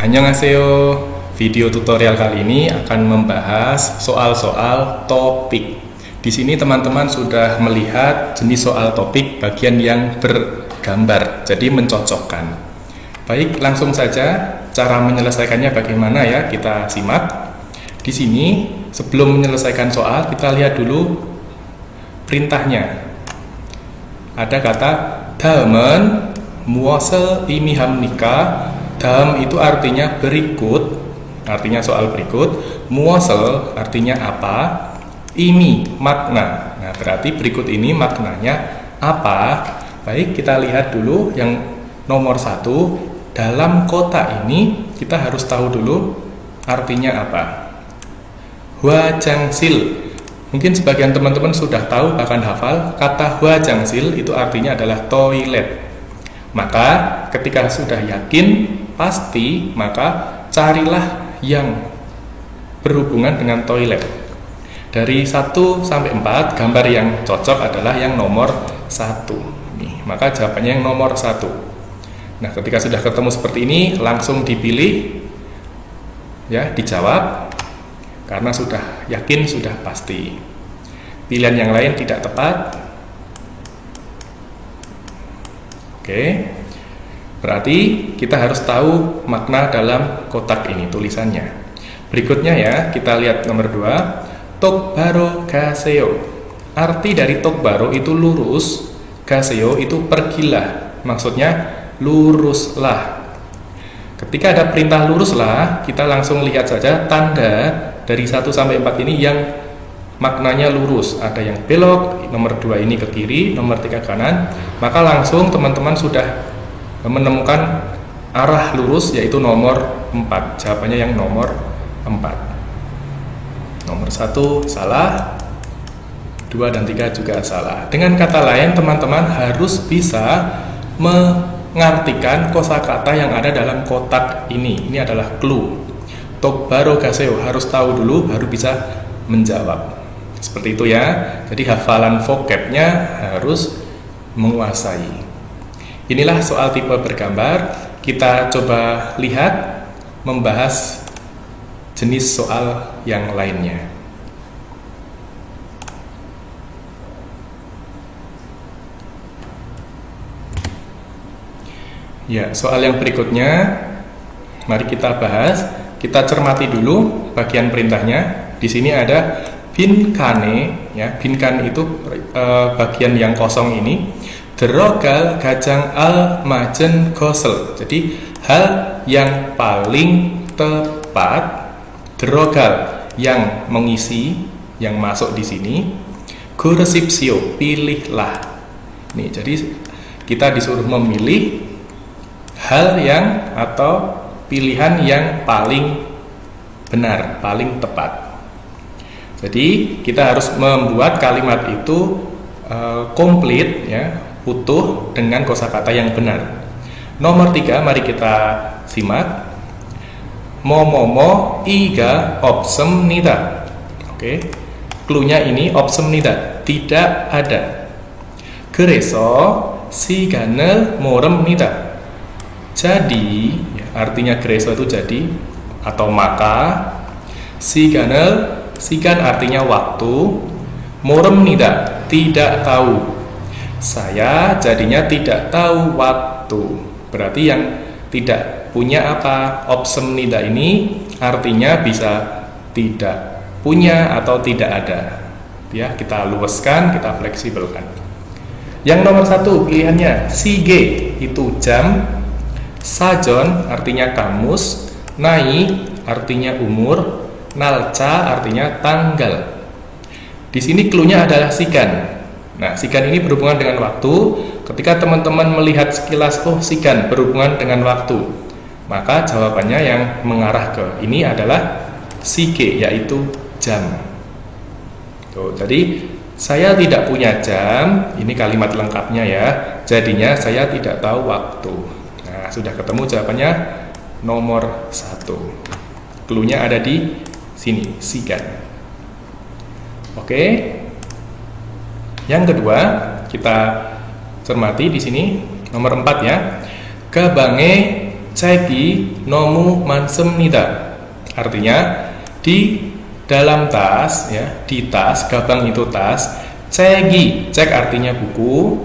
Annyeonghaseyo. Video tutorial kali ini akan membahas soal-soal topik. Di sini teman-teman sudah melihat jenis soal topik bagian yang bergambar, jadi mencocokkan. Baik, langsung saja cara menyelesaikannya bagaimana ya, kita simak. Di sini sebelum menyelesaikan soal, kita lihat dulu perintahnya. Ada kata damen muasal imihamnika. Dalam itu artinya berikut, artinya soal berikut. Muasal artinya apa? Imi makna. Nah, berarti berikut ini maknanya apa? Baik, kita lihat dulu yang nomor 1. Dalam kotak ini kita harus tahu dulu artinya apa. Hwajangsil. Mungkin sebagian teman-teman sudah tahu bahkan hafal kata hwajangsil itu artinya adalah toilet. Maka ketika sudah yakin pasti, maka carilah yang berhubungan dengan toilet. Dari 1 sampai 4, gambar yang cocok adalah yang nomor 1. Nih, maka jawabannya yang nomor 1. Nah, ketika sudah ketemu seperti ini, langsung dipilih, ya, dijawab, karena sudah yakin, sudah pasti. Pilihan yang lain tidak tepat. Oke. Berarti kita harus tahu makna dalam kotak ini, tulisannya. Berikutnya ya, kita lihat nomor 2. Tokbaro gaseo. Arti dari tokbaro itu lurus, gaseo itu pergilah. Maksudnya luruslah. Ketika ada perintah luruslah, kita langsung lihat saja tanda dari 1 sampai 4 ini yang maknanya lurus. Ada yang belok, nomor 2 ini ke kiri, nomor 3 kanan. Maka langsung teman-teman sudah menemukan arah lurus, yaitu nomor 4. Jawabannya yang nomor 4. Nomor 1 salah, 2 dan 3 juga salah. Dengan kata lain, teman-teman harus bisa mengartikan kosakata yang ada dalam kotak ini. Ini adalah clue. Tokbaro gaseo, harus tahu dulu baru bisa menjawab. Seperti itu ya. Jadi hafalan vocabnya harus menguasai. Inilah soal tipe bergambar. Kita coba lihat membahas jenis soal yang lainnya. Ya, soal yang berikutnya mari kita bahas. Kita cermati dulu bagian perintahnya. Di sini ada binkane, ya. Binkan itu bagian yang kosong ini. Derogal gajang al majen gosel. Jadi hal yang paling tepat, derogal yang mengisi, yang masuk di sini, goresipsio, pilihlah. Nih, jadi kita disuruh memilih hal yang atau pilihan yang paling benar, paling tepat. Jadi kita harus membuat kalimat itu komplit, ya, utuh dengan kosakata yang benar. Nomor 3, mari kita simak. Momomo iga opsemnida. Oke. Cluenya ini opsemnida, tidak ada. Gereso siganel moremnida. Jadi, ya, artinya gereso itu jadi atau maka. Siganel, sigan artinya waktu. Moremnida, tidak tahu. Saya jadinya tidak tahu waktu. Berarti yang tidak punya apa? Opsemnida ini artinya bisa tidak punya atau tidak ada. Ya, kita luaskan, kita fleksibelkan. Yang nomor 1 pilihannya sige itu jam, sajon artinya kamus, nai artinya umur, nalca artinya tanggal. Di sini cluenya adalah sikan. Nah, sikan ini berhubungan dengan waktu. Ketika teman-teman melihat sekilas, oh, sikan berhubungan dengan waktu, maka jawabannya yang mengarah ke ini adalah sige, yaitu jam. Tuh, jadi saya tidak punya jam, ini kalimat lengkapnya ya. Jadinya saya tidak tahu waktu. Nah, sudah ketemu jawabannya nomor 1. Cluenya ada di sini, sikan. Oke. Yang kedua, kita cermati di sini nomor 4 ya. Gabange 책이 너무 많습니다. Artinya di dalam tas, ya, di tas, gabang itu tas, 책이, cek artinya buku,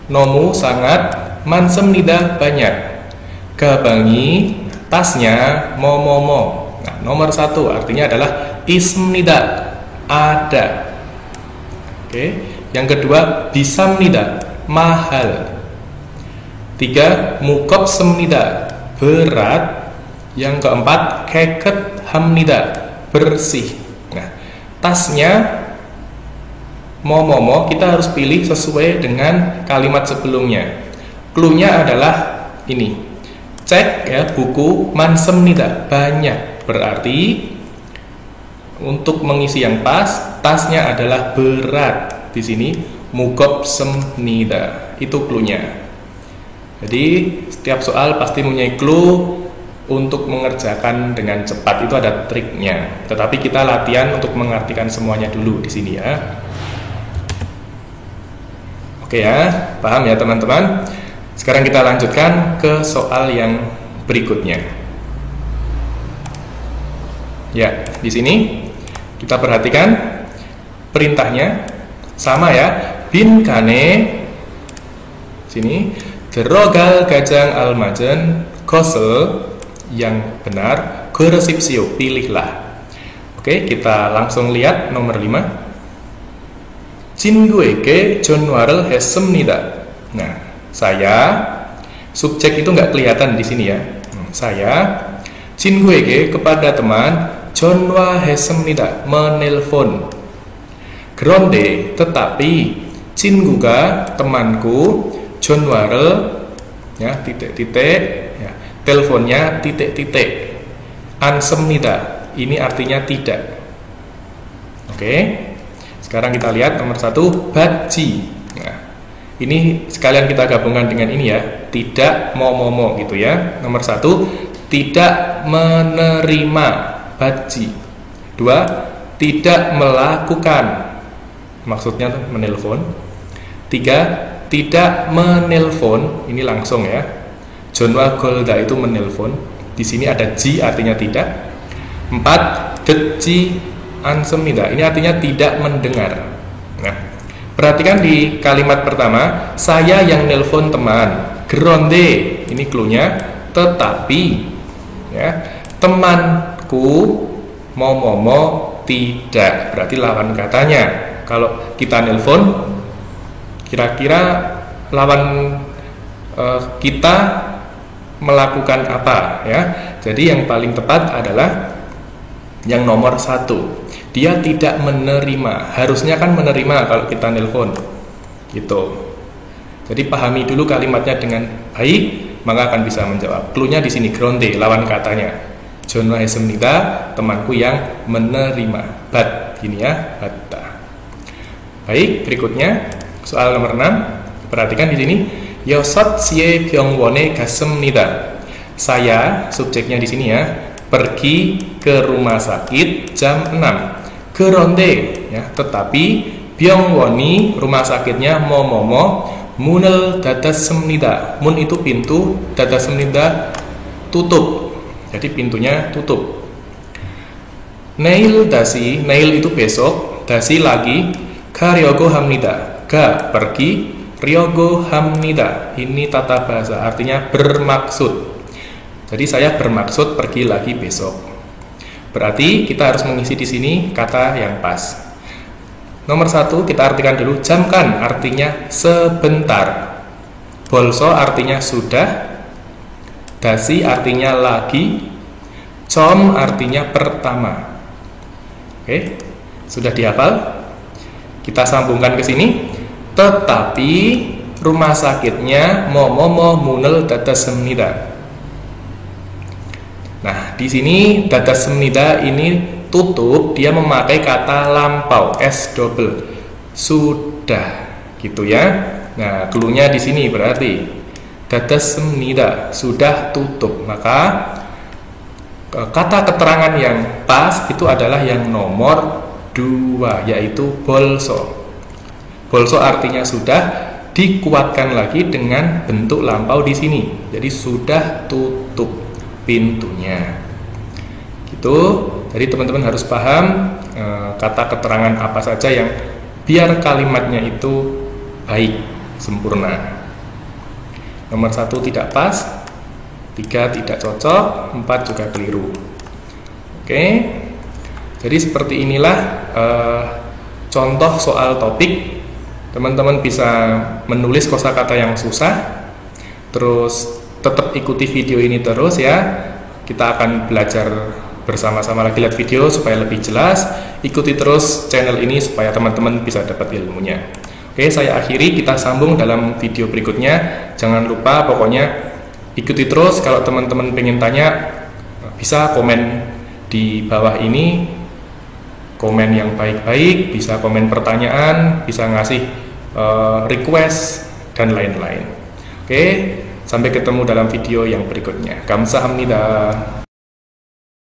너무 sangat, 많습니다 banyak, gabangi tasnya 뭐뭐뭐. Nah, nomor 1 artinya adalah 있습니다, ada. Oke, yang kedua 비쌉니다, mahal. 3 무겁습니다, berat. Yang keempat 깨끗합니다, bersih. Nah, tasnya momomo kita harus pilih sesuai dengan kalimat sebelumnya. Cluenya adalah ini. Cek, ya, buku 많습니다, banyak. Berarti untuk mengisi yang pas, tasnya adalah berat. Di sini 무겁습니다. Itu cluenya. Jadi setiap soal pasti mempunyai clue untuk mengerjakan dengan cepat. Itu ada triknya. Tetapi kita latihan untuk mengartikan semuanya dulu di sini, ya. Oke, ya, paham ya teman-teman? Sekarang kita lanjutkan ke soal yang berikutnya. Ya, di sini kita perhatikan perintahnya sama, ya. Bin kane sini 들어갈 가장 알맞은 것을, yang benar, 고르십시오, pilihlah. Oke, kita langsung lihat nomor 5. 친구에게 전화를 했습니다. Nah, saya, subjek itu nggak kelihatan di sini, ya. Saya 친구에게, kepada teman, 전화했습니다, menelpon. 그런데, tetapi, 친구가, temanku, 전화를, ya, titik-titik, ya, teleponnya titik-titik, anseb니다, ini artinya tidak. Oke, sekarang kita lihat nomor 1, badji. Nah, ini sekalian kita gabungkan dengan ini, ya, tidak momomo gitu, ya. Nomor 1, tidak menerima, badji. 2, tidak melakukan, maksudnya menelpon. 3, tidak menelpon, ini langsung, ya. 전화 걸다 itu menelpon. Di sini ada ji artinya tidak. 4, 듣지 않습니다. Ini artinya tidak mendengar. Nah, perhatikan di kalimat pertama, saya yang nelpon teman. 그런데, ini cluenya, tetapi, ya, temanku momomo tidak, berarti lawan katanya. Kalau kita nelpon, kira-kira lawan kita melakukan apa, ya? Jadi yang paling tepat adalah yang nomor 1. Dia tidak menerima. Harusnya kan menerima kalau kita nelpon, gitu. Jadi pahami dulu kalimatnya dengan baik, maka akan bisa menjawab. Cluenya di sini, 그런데, lawan katanya. 전화했습니다, temanku yang menerima. Bat, ini, ya, batta. Baik, berikutnya. Soal nomor 6, perhatikan di sini. 6시에 병원에 갔습니다. Saya, subjeknya di sini, ya, pergi ke rumah sakit jam 6. 그런데, ya, tetapi, 병원이, rumah sakitnya, 뭐뭐뭐, 문을 닫았습니다. 문 itu pintu, 닫았습니다, tutup. Jadi pintunya tutup. 내일 다시, 내일 itu besok, 다시 lagi, 가려고 합니다. Ga, pergi, ryogo hamnida, ini tata bahasa, artinya bermaksud. Jadi saya bermaksud pergi lagi besok. Berarti kita harus mengisi di sini kata yang pas. Nomor 1 kita artikan dulu. Jamkan artinya sebentar. Bolso artinya sudah. Dasi artinya lagi. Com artinya pertama. Oke, sudah dihafal? Kita sambungkan ke sini. Tetapi rumah sakitnya momomo munel 닫았습니다. Nah, di sini 닫았습니다 ini tutup, dia memakai kata lampau, s double, sudah, gitu, ya. Nah, cluenya di sini berarti 닫았습니다, sudah tutup. Maka kata keterangan yang pas itu adalah yang nomor 2, yaitu bolso. Bolso artinya sudah, dikuatkan lagi dengan bentuk lampau di sini. Jadi sudah tutup pintunya. Gitu. Jadi teman-teman harus paham kata keterangan apa saja yang biar kalimatnya itu baik, sempurna. Nomor 1 tidak pas, 3 tidak cocok, 4 juga keliru. Oke. Jadi seperti inilah contoh soal topik. Teman-teman bisa menulis kosakata yang susah, terus tetap ikuti video ini terus ya. Kita akan belajar bersama-sama lagi, lihat video supaya lebih jelas. Ikuti terus channel ini supaya teman-teman bisa dapat ilmunya. Oke, saya akhiri, kita sambung dalam video berikutnya. Jangan lupa pokoknya ikuti terus. Kalau teman-teman pengen tanya, bisa komen di bawah ini, komen yang baik-baik, bisa komen pertanyaan, bisa ngasih request dan lain-lain. Oke, sampai ketemu dalam video yang berikutnya. Kamsahamnida.